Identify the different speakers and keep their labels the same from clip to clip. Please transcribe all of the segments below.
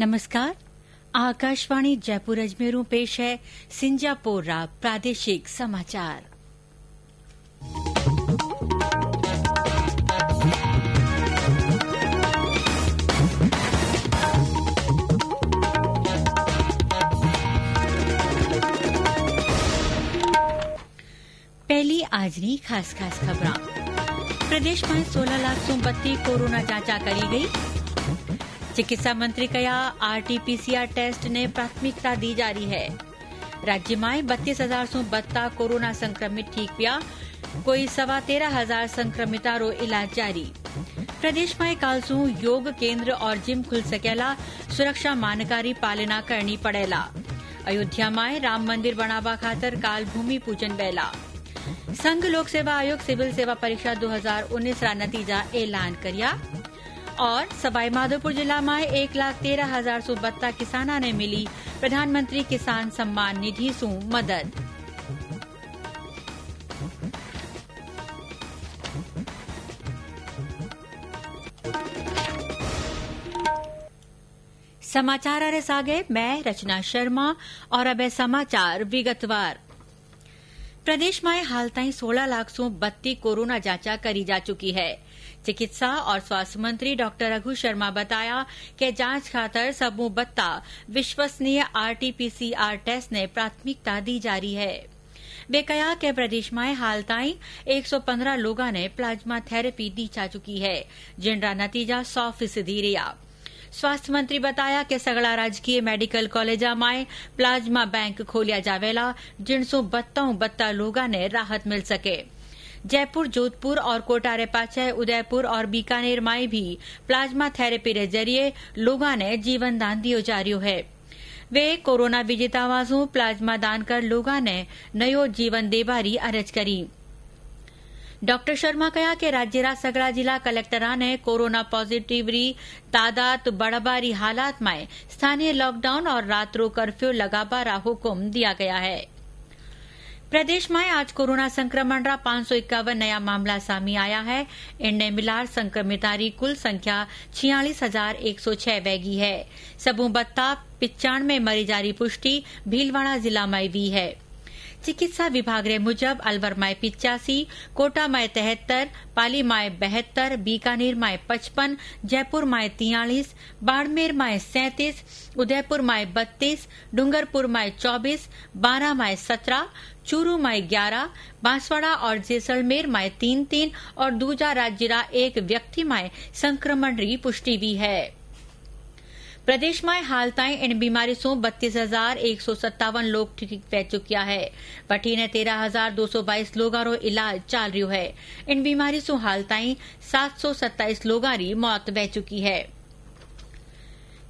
Speaker 1: नमस्कार। आकाशवाणी जयपुर अजमेरों पेश है सिंजापोरा प्रादेशिक समाचार। पहली आजनी खास खबरां। प्रदेश में 16 लाख सौ 32 कोरोना जांचा करी गई। चिकित्सा मंत्री कया आरटीपीसीआर टेस्ट ने प्राथमिकता दी जारी है। राज्य में 32,072 कोरोना संक्रमित ठीक पिया। कोई 13,1500 संक्रमितारो इलाज जारी। प्रदेश में कालसू योग केंद्र और जिम खुल सकेला। सुरक्षा मानकारी पालना करनी पड़ेला। अयोध्या में राम मंदिर बनावा खातर काल भूमि पूजन बेला। संघ लोक सेवा आयोग सिविल सेवा परीक्षा 2019 रा नतीजा ऐलान करिया। और सवाईमाधोपुर जिला में 1,13,072 किसाना ने मिली प्रधानमंत्री किसान सम्मान निधि सु मदद। समाचार आरे सागे मैं रचना शर्मा और अब समाचार विगतवार। प्रदेश में हाल ताईं 16 लाख सौ 32 कोरोना जांचा करी जा चुकी है। चिकित्सा और स्वास्थ्य मंत्री डॉक्टर रघु शर्मा बताया कि जांच खातर सबू 32 विश्वसनीय आरटीपीसीआर टेस्ट ने प्राथमिकता दी जा रही है। वे कहा कि प्रदेश में हाल ताईं 115 लोगों ने प्लाज्मा थेरेपी दी जा चुकी है, जिनका नतीजा 100% रिया। स्वास्थ्य मंत्री बताया कि सगड़ा राजकीय मेडिकल कॉलेजा में प्लाज्मा बैंक खोलिया जावेला, जिनसो 32 लोगों ने राहत मिल सके। जयपुर, जोधपुर और कोटा रे पाछे उदयपुर और बीकानेर में भी प्लाज्मा थेरेपी रे जरिए लोगों ने जीवन दान दियो जा रही है। वे कोरोना विजेतावां सु प्लाज्मा दान कर लोगों ने नयो जीवन देबारी अरज करी। डॉक्टर शर्मा कहा कि राज्य रा सगड़ा जिला कलेक्टरा ने कोरोना पॉजिटिव री तादाद बढ़ाबारी हालात में स्थानीय लॉकडाउन और रात्रो कर्फ्यू लगाबारा हुक्म दिया गया है। प्रदेश में आज कोरोना संक्रमण रा 551 नया मामला सामी आया है। इनने मिलार संक्रमितारी कुल संख्या 46,106 वैगी है। सबू 95 मरीजारी पुष्टि भीलवाड़ा जिला में भी है। चिकित्सा विभाग रे मुजब अलवर में 85, कोटा में 73, पाली में 72, बीकानेर में 55, जयपुर में 43, बाड़मेर में 37, उदयपुर में 32, डूंगरपुर में 24, बारां में 17, चूरू में 11, बांसवाड़ा और जैसलमेर में 3-3 और दूजा राज्य रा एक व्यक्ति में संक्रमण री पुष्टि हुई है। प्रदेश में हाल ताईं इन बीमारी से 32,157 लोग ठीक रह चुकिया है। वठी ने 13,222 लोगों रो इलाज चल रही है। इन बीमारी से हाल ताईं 727 लोगों री मौत वह चुकी है।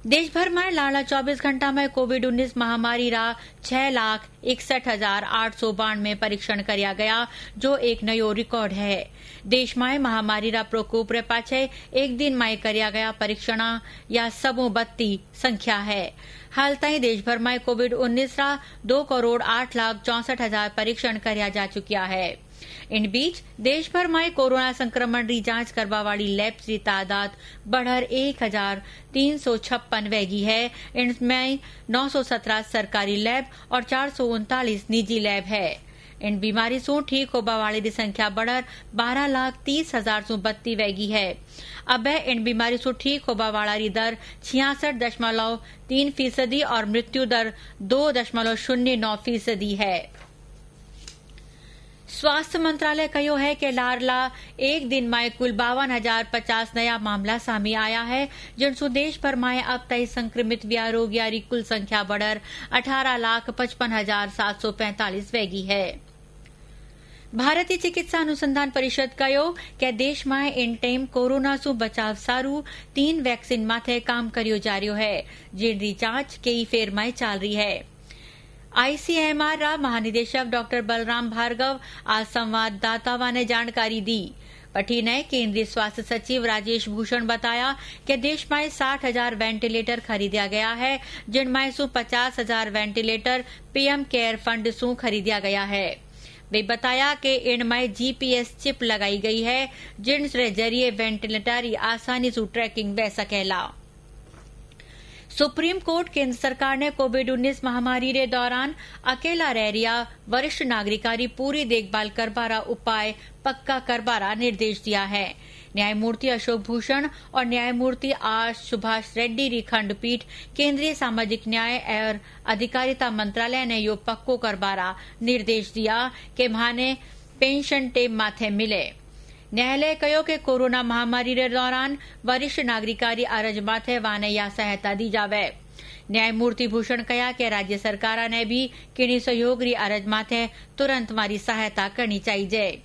Speaker 1: देश भर में लाला 24 घंटा में कोविड-19 महामारी रा 6,61,892 परीक्षण किया गया, जो एक नयो रिकॉर्ड है। देश में महामारी रा प्रकोप रे पाछे एक दिन में किया गया परीक्षण या सबू 32 संख्या है। हाल ताईं देश भर में कोविड-19 रा 2,08,64,000 परीक्षण किया जा चुकिया है। इन बीच देश भर में कोरोना संक्रमण री जांच करवा वाली लैब्स की तादाद बढ़कर 1,356 वैगी है। इनमें 917 सरकारी लैब और 439 निजी लैब है। इन बीमारी से ठीक होबा वाली की संख्या बढ़कर 12,30,032 वैगी है। अब इन बीमारी से ठीक होबा वाला री दर 66.3% और मृत्यु दर 2.09% है। स्वास्थ्य मंत्रालय कहो है कि लारला एक दिन में कुल 52,050 नया मामला सामी आया है, जिनसु देश भर में अब तक संक्रमित व्या रोगियारी कुल संख्या बढ़कर 18,55,745 वैगी है। भारतीय चिकित्सा अनुसंधान परिषद कहो कि देश में इन टाइम कोरोना सु बचाव सारू 3 वैक्सीन माथे काम करियो जा रही है, जिनकी जांच कई फेर में चल रही है। आईसीएमआर रा महानिदेशक डॉक्टर बलराम भार्गव आज संवाददाताओं ने जानकारी दी। पटी ने केंद्रीय स्वास्थ्य सचिव राजेश भूषण बताया कि देश में 60,000 वेंटिलेटर खरीदा गया है, जिनमें से 50,000 वेंटिलेटर पीएम केयर फंड से खरीदा गया है। वे बताया कि इनमें जीपीएस चिप लगाई गई है, जिनके जरिए वेंटिलेटर आसानी से ट्रैकिंग वे सकेला। सुप्रीम कोर्ट केंद्र सरकार ने कोविड-19 महामारी रे दौरान अकेला रह रिया वरिष्ठ नागरिकां री पूरी देखभाल करबारा उपाय पक्का करबारा निर्देश दिया है। न्यायमूर्ति अशोक भूषण और न्यायमूर्ति आर सुभाष रेड्डी री खंडपीठ केंद्रीय सामाजिक न्याय और अधिकारिता मंत्रालय ने यो पक्को करबारा निर्देश दिया कि माने पेंशन टेम माथे मिले। न्यायालय कहो कि कोरोना महामारी रे दौरान वरिष्ठ नागरिकारी अरज माथे वाने या सहायता दी जावे। न्यायमूर्ति भूषण कहा कि राज्य सरकारा ने भी किणी सहयोग री अरज माथे तुरंत मारी सहायता करनी चाहिए।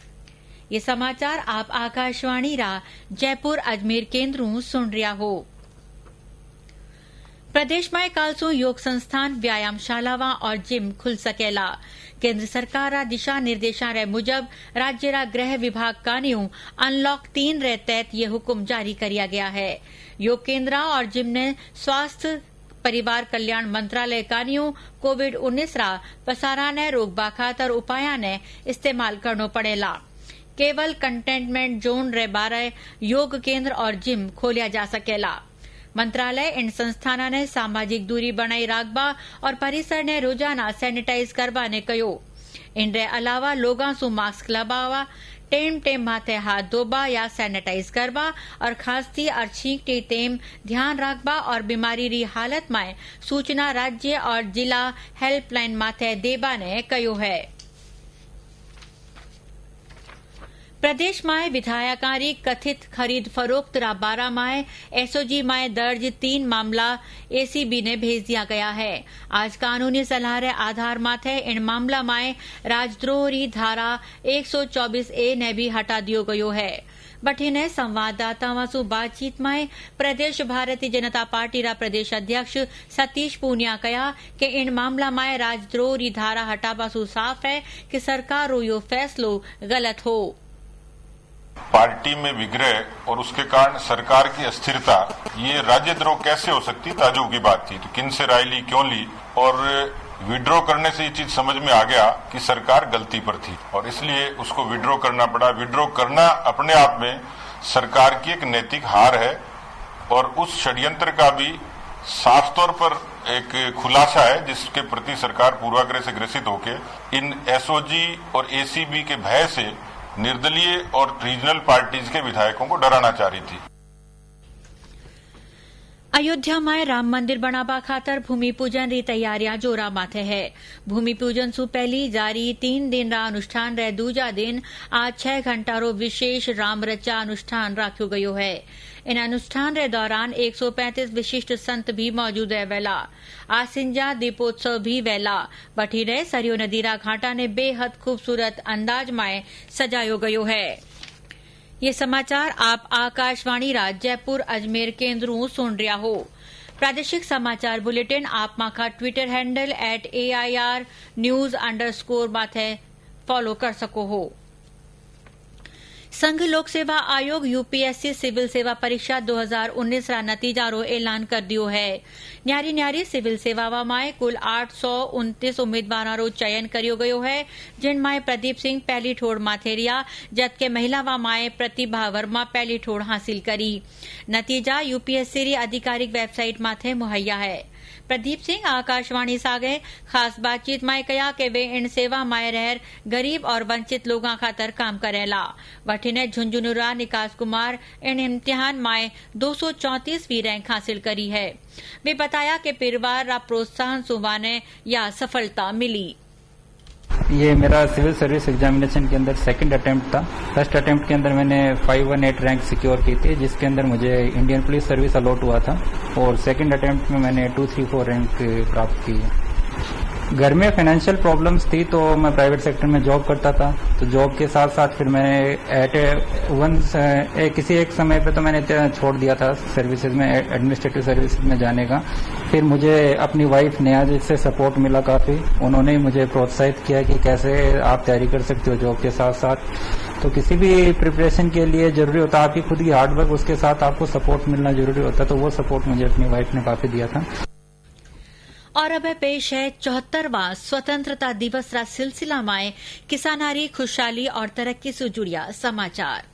Speaker 1: ये समाचार आप आकाशवाणी रा जयपुर अजमेर केंद्रों सुन रिया हो। प्रदेश में काल सु योग संस्थान व्यायामशालावां और जिम खुल सकेला। केंद्र सरकार रा दिशा निर्देशा रे मुजब राज्य रा गृह विभाग कानियों अनलॉक 3 रे तहत ये हुक्म जारी किया गया है। योग केंद्र और जिम ने स्वास्थ्य परिवार कल्याण मंत्रालय कानियों कोविड-19 रा पसारा ने रोकबा खातर उपाया ने इस्तेमाल करनो पड़ेला। केवल कंटेनमेंट जोन रे बारे योग केंद्र और जिम खोलिया जा सकेला। मंत्रालय इन संस्थाना ने सामाजिक दूरी बनाई राखबा और परिसर ने रोजाना सैनिटाइज करवा ने कहो। इनरे अलावा लोगां सु मास्क लगावा, टेम माथे हाथ धोबा या सैनिटाइज करवा और खांसी और छींकते टेम ध्यान रखबा और बीमारी री हालत में सूचना राज्य और जिला हेल्पलाइन माथे देबा ने कहो है। प्रदेश में विधायकारी कथित खरीद फरोख्त रा बारा में एसओजी में दर्ज 3 मामला एसीबी ने भेज दिया गया है। आज कानूनी सलाह रे आधार माथे इन मामला में राजद्रोह री धारा 124A ने भी हटा दियो गयो है। बठिने संवाददाताओं से बातचीत में प्रदेश भारतीय जनता पार्टी रा प्रदेश अध्यक्ष सतीश पूनिया कहा कि इन मामला में राजद्रोह री धारा हटावा सु साफ है कि सरकार रो यो फैसलो गलत हो।
Speaker 2: पार्टी में विग्रह और उसके कारण सरकार की अस्थिरता, ये राज्यद्रोह कैसे हो सकती, ताजुब की बात थी। तो किन से राय ली, क्यों ली, और विड्रॉ करने से ये चीज समझ में आ गया कि सरकार गलती पर थी और इसलिए उसको विड्रॉ करना पड़ा। विड्रॉ करना अपने आप में सरकार की एक नैतिक हार है और उस षड्यंत्र का भी साफ तौर पर एक खुलासा है जिसके प्रति सरकार पूर्वाग्रह से ग्रसित होकर इन एसओजी और एसीबी के भय से निर्दलीय और रीजनल पार्टीज के विधायकों को डराना चाह रही थी।
Speaker 1: अयोध्या में राम मंदिर बनावा खातर भूमि पूजन री तैयारियां जोरा माथे है। भूमि पूजन सु पहली जारी 3 दिन रा अनुष्ठान रे दूजा दिन आज 6 घंटा रो विशेष राम रचा अनुष्ठान राख्यो गयो है। इन अनुष्ठान रे दौरान 135 विशिष्ट संत भी मौजूद है वेला। आसिंजा दीपोत्सव भी वेला। बठी रे सरयू नदी रा घाटा ने बेहद खूबसूरत अंदाज में सजायो गयो है। ये समाचार आप आकाशवाणी रा जयपुर अजमेर केंद्रों सुन रिया हो। प्रादेशिक समाचार बुलेटिन आप माखा ट्विटर हैंडल @AIR news_ माथे फॉलो कर सको हो। संघ लोक सेवा आयोग यूपीएससी सिविल सेवा परीक्षा 2019 रा नतीजा रो ऐलान कर दियो है। न्यारी सिविल सेवावा में कुल 829 उम्मीदवारों रो चयन करियो गयो है, जिनमें प्रदीप सिंह पहली ठोड़ माथे रिया, जबकि महिलावा में प्रतिभा वर्मा पहली ठोड़ हासिल करी। नतीजा यूपीएससी री आधिकारिक वेबसाइट माथे मुहैया है। प्रदीप सिंह आकाशवाणी सागे खास बातचीत में कहा कि वे इन सेवा में रहर गरीब और वंचित लोगों खातर काम करेला। वठिने झुंझुनूरा निकास कुमार इन इम्तिहान में 234वीं रैंक हासिल करी है। वे बताया कि परिवार रा प्रोत्साहन सुवाने या सफलता मिली।
Speaker 3: ये मेरा सिविल सर्विस एग्जामिनेशन के अंदर सेकंड अटेम्प्ट था। फर्स्ट अटेम्प्ट के अंदर मैंने 518 रैंक सिक्योर की थी, जिसके अंदर मुझे इंडियन पुलिस सर्विस अलॉट हुआ था, और सेकंड अटेम्प्ट में मैंने 234 रैंक प्राप्त की। घर में फाइनेंशियल प्रॉब्लम्स थी तो मैं प्राइवेट सेक्टर में जॉब करता था, तो जॉब के साथ साथ फिर मैंने किसी एक समय पे तो मैंने छोड़ दिया था सर्विसेज में, एडमिनिस्ट्रेटिव सर्विसेज में जाने का। फिर मुझे अपनी वाइफ नेहा जी से सपोर्ट मिला काफी, उन्होंने मुझे प्रोत्साहित किया कि कैसे आप तैयारी कर सकते हो जॉब के साथ साथ। तो किसी भी प्रिपरेशन के लिए जरूरी होता है आपकी खुद की हार्डवर्क, उसके साथ आपको सपोर्ट मिलना जरूरी होता है, तो वो सपोर्ट मुझे अपनी वाइफ ने काफी दिया था।
Speaker 1: और अब पेश है 74वां स्वतंत्रता दिवस रा सिलसिला में किसानारी खुशहाली और तरक्की से जुड़िया समाचार।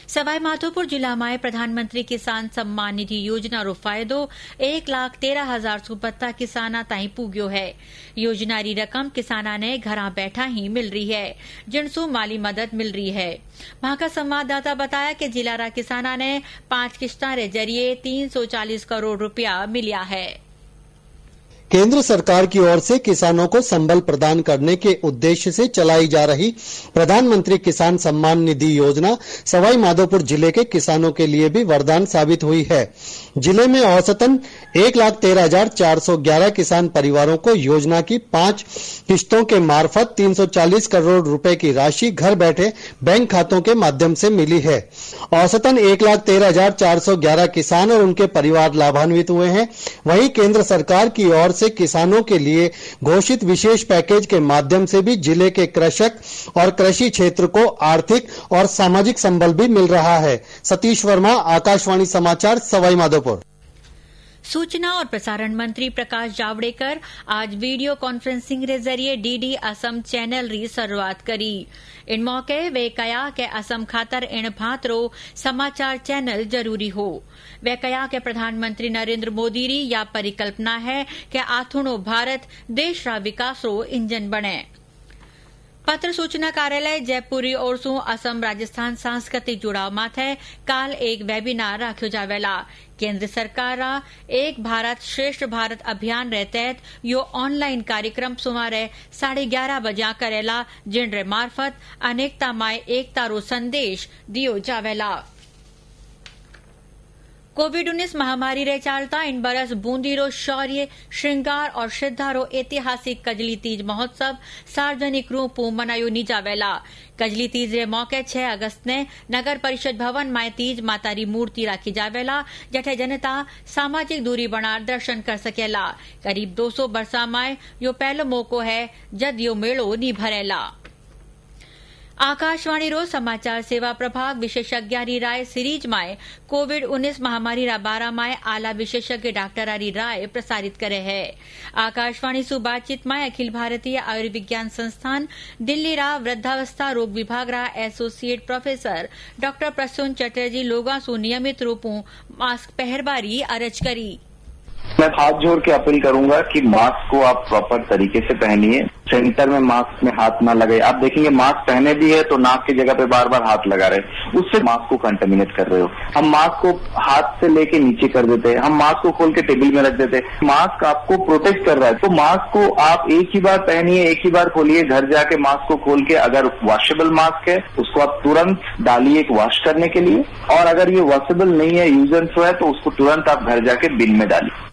Speaker 1: सवाईमाधोपुर जिला में प्रधानमंत्री किसान सम्मान निधि योजना रो फायदो 1,13,000 सु बत्ता किसाना ताई पूग्यो है। योजना री रकम किसाना ने घरा बैठा ही मिल रही है, जिनसु माली मदद मिल रही है। वहां का संवाददाता बताया कि जिला रा किसाना ने 5 किश्ता रे जरिए 340 करोड़ रुपया मिलिया है।
Speaker 4: केंद्र सरकार की ओर से किसानों को संबल प्रदान करने के उद्देश्य से चलाई जा रही प्रधानमंत्री किसान सम्मान निधि योजना सवाई माधोपुर जिले के किसानों के लिए भी वरदान साबित हुई है। जिले में औसतन 1,13,411 किसान परिवारों को योजना की 5 किश्तों के मार्फत 340 करोड़ रुपए की राशि घर बैठे बैंक खातों के माध्यम से मिली है। औसतन 1,13,411 किसान और उनके परिवार लाभान्वित हुए हैं। वहीं केंद्र सरकार की ओर से किसानों के लिए घोषित विशेष पैकेज के माध्यम से भी जिले के कृषक और कृषि क्षेत्र को आर्थिक और सामाजिक संबल भी मिल रहा है। सतीश वर्मा, आकाशवाणी समाचार, सवाई माधोपुर।
Speaker 1: सूचना और प्रसारण मंत्री प्रकाश जावड़ेकर आज वीडियो कॉन्फ्रेंसिंग के जरिए डीडी असम चैनल री शुरुआत करी। इन मौके वे कया के असम खातर इन भातरो समाचार चैनल जरूरी हो। वे कया के प्रधानमंत्री नरेंद्र मोदी री या परिकल्पना है कि आथुणो भारत देश रा विकास रो इंजन बने। पत्र सूचना कार्यालय जयपुरी ओर सु असम राजस्थान सांस्कृतिक जुड़ाव माथे काल एक वेबिनार राख्यो जावेला। केंद्र सरकार एक भारत श्रेष्ठ भारत अभियान रे तहत यो ऑनलाइन कार्यक्रम सुमारे 11:30 बजे करेला, जिन रे मार्फत अनेकता माय एकता रो संदेश दियो जावेला। कोविड-19 महामारी रे चालता इन बरस बूंदी रो शौर्य, श्रृंगार और श्रद्धा रो ऐतिहासिक कजली तीज महोत्सव सार्वजनिक रूप मनायो नी जावेला। कजली तीज रे मौके 6 अगस्त ने नगर परिषद भवन में तीज माता री मूर्ति राखी जावेला, जठे जनता सामाजिक दूरी बना दर्शन कर सकेला। करीब 200 बरसा में यो पहलो मौको है जद यो मेड़ो नी भरेला। आकाशवाणी रो समाचार सेवा प्रभाग विशेषज्ञ राय सीरीज में कोविड-19 महामारी रा बारा में आला विशेषज्ञ डॉक्टर री राय प्रसारित करे है। आकाशवाणी सु बातचीत में अखिल भारतीय आयुर्विज्ञान संस्थान दिल्ली रा वृद्धावस्था रोग विभाग रा associate professor doctor Prasun Chatterjee लोगा सु नियमित रूपों मास्क पहरबारी अर्ज करी।
Speaker 5: मैं हाथ जोड़ के अपील करूंगा कि मास्क को आप प्रॉपर तरीके से पहनिए। सेंटर में मास्क में हाथ ना लगे। आप देखेंगे मास्क पहने भी है तो नाक की जगह पे बार बार हाथ लगा रहे, उससे मास्क को कंटेमिनेट कर रहे हो। हम मास्क को हाथ से लेके नीचे कर देते हैं, हम मास्क को खोल के टेबल में रख देते हैं। मास्क आपको प्रोटेक्ट कर रहा है, तो मास्क को आप एक ही बार पहनिए, एक ही बार खोलिए। घर जाके मास्क को खोल के, अगर वॉशेबल मास्क है उसको आप तुरंत डालिए वॉश करने के लिए, और अगर ये वॉशेबल नहीं है, यूज एंड थ्रो है, तो उसको तुरंत आप घर जाके बिन में डालिए।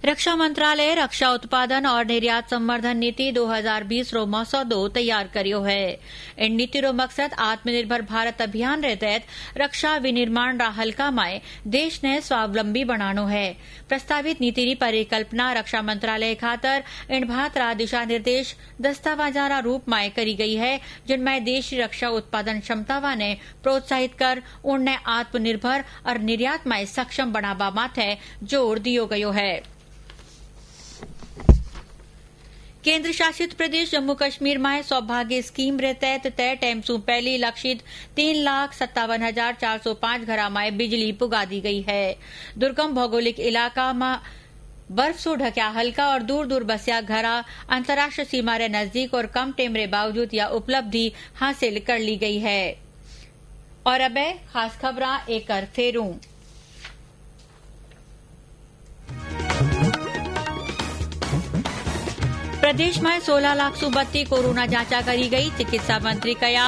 Speaker 1: रक्षा मंत्रालय रक्षा उत्पादन और निर्यात संवर्धन नीति 2020 रो मसौदो तैयार करियो है। इन नीति रो मकसद आत्मनिर्भर भारत अभियान रे तहत रक्षा विनिर्माण रा हल्का में देश ने स्वावलंबी बनानो है। प्रस्तावित नीति री परिकल्पना रक्षा मंत्रालय खातर इन भात रा दिशा निर्देश दस्तावेजा रा रूप में करी गई है, जिनमें देश की रक्षा उत्पादन क्षमतावा ने प्रोत्साहित कर उन्हें आत्मनिर्भर और निर्यात में सक्षम बनावा माथे जोर दियो गयो है। केंद्र शासित प्रदेश जम्मू कश्मीर में सौभाग्य स्कीम रे तहत तय टाइम सु पहली लक्षित 3,57,405 घरा में बिजली पुगा दी गई है। दुर्गम भौगोलिक इलाका में बर्फ सु ढक्या हल्का और दूर दूर बसिया घरा अंतर्राष्ट्रीय सीमा रे नजदीक और कम टाइम रे बावजूद यह उपलब्धि हासिल कर ली गई है। और अब खास खबरां एक कर फेरूं। प्रदेश में 16 लाख सु बत्ती कोरोना जांचा करी गई। चिकित्सा मंत्री कया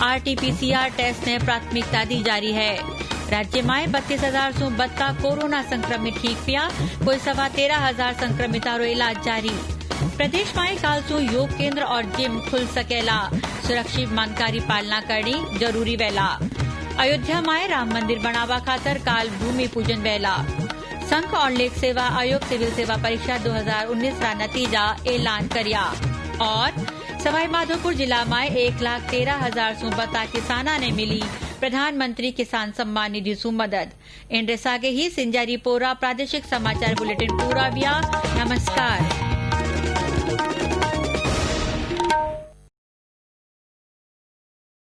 Speaker 1: आरटीपीसीआर टेस्ट ने प्राथमिकता दी जारी है। राज्य में 32,000 सु बत्ता कोरोना संक्रमित ठीक पिया। कोई 13,500 संक्रमिता रो इलाज जारी। प्रदेश में काल सु योग केंद्र और जिम खुल सकेला। सुरक्षित मानकारी पालना करनी जरूरी वेला। अयोध्या में राम मंदिर बनावा खातर काल भूमि पूजन वेला। संघ और लेख सेवा आयोग सिविल सेवा परीक्षा 2019 का नतीजा ऐलान करिया। और सवाईमाधोपुर जिला में 1,13,000 सु बत्ता किसाना ने मिली प्रधानमंत्री किसान सम्मान निधि सु मदद। इन सागे ही सिंजारी पोरा प्रादेशिक समाचार बुलेटिन पूरा हुआ। नमस्कार।